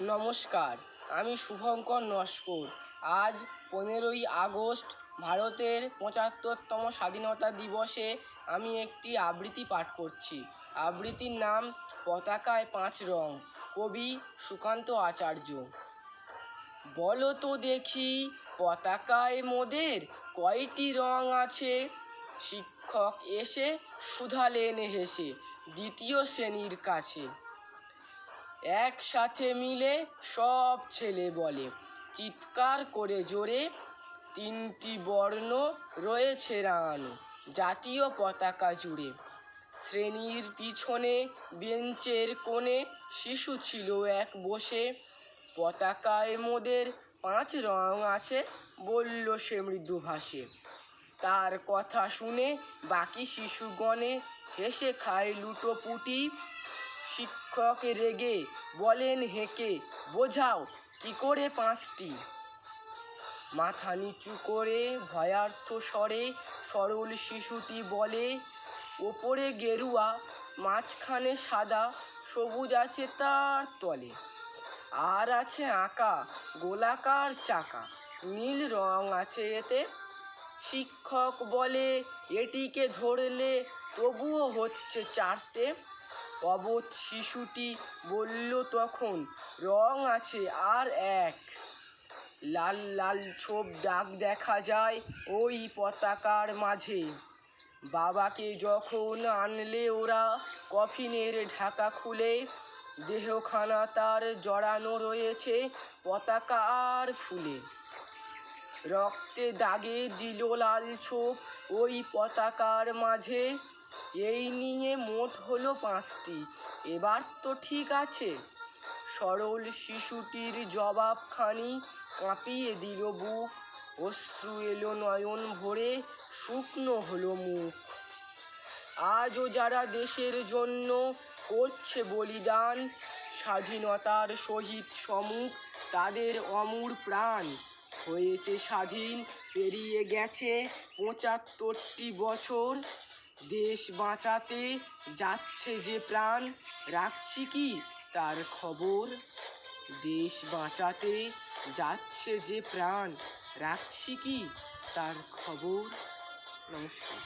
নমস্কার, আমি শুভঙ্কর নস্কর। আজ 15ই আগস্ট ভারতের 75তম স্বাধীনতা দিবসে আমি একটি আবৃত্তি পাঠ করছি। আবৃত্তির নাম পতাকায় 5 রং, কবি সুকান্ত আচার্য। বলো তো দেখি পতাকায় মোদের কয়টি রং আছে? শিক্ষক এসে শুধালেন হেসে দ্বিতীয় শ্রেণীর কাছে। একসাথে মিলে সব ছেলে বলে চিৎকার করে জোরে, 3টি বর্ণ রয়েছে রাঙানো জাতীয় পতাকা জুড়ে। শ্রেণীর পিছনে বেঞ্চের কোণে শিশু ছিল এক বসে। পতাকায় মোদের 5 রং আছে, বলল সে মৃদু ভাষে। তার কথা শুনে বাকি শিশুগণে হেসে খায় লুটোপুটি। শিক্ষক রেগে বলেন হেঁকে, বোঝাও কি করে 5টি? মাথা নিচু করে ভয়ার্থ স্বরে সরল শিশুটি বলে, ওপরে গেরুয়া, মাঝখানে সাদা, সবুজ আছে তার তলে। আর আছে আঁকা গোলাকার চাকা, নীল রং আছে এতে। শিক্ষক বলে, এটিকে ধরলে তবুও হচ্ছে 4টে। অবোধ শিশুটি বলল তখন, রং আছে আর এক। লাল লাল ছোপ দাগ দেখা যায় ওই পতাকার মাঝে। বাবাকে যখন আনলে ওরা কফিনের ঢাকা খুলে, দেহখানা তার জড়ানো রয়েছে পতাকা আর ফুলে। রক্তে দাগে দিল লাল ছোপ ওই পতাকার মাঝে। এই নিয়ে মোট হলো 5টি, এবার তো ঠিক আছে। সরল শিশুটির জবাবখানি কাঁপিয়ে দিল বুক, অশ্রু এলো নয়ন ভরে, শুকনো হলো মুখ। আজও যারা দেশের জন্য করছে বলিদান, স্বাধীনতার শহীদ সম্মুখ তাদের অমূর প্রাণ। হয়েছে স্বাধীন, পেরিয়ে গেছে 75টি বছর। দেশ বাঁচাতে যাচ্ছে যে প্রাণ, রাখছি কি তার খবর? দেশ বাঁচাতে যাচ্ছে যে প্রাণ, রাখছি কি তার খবর? নমস্কার।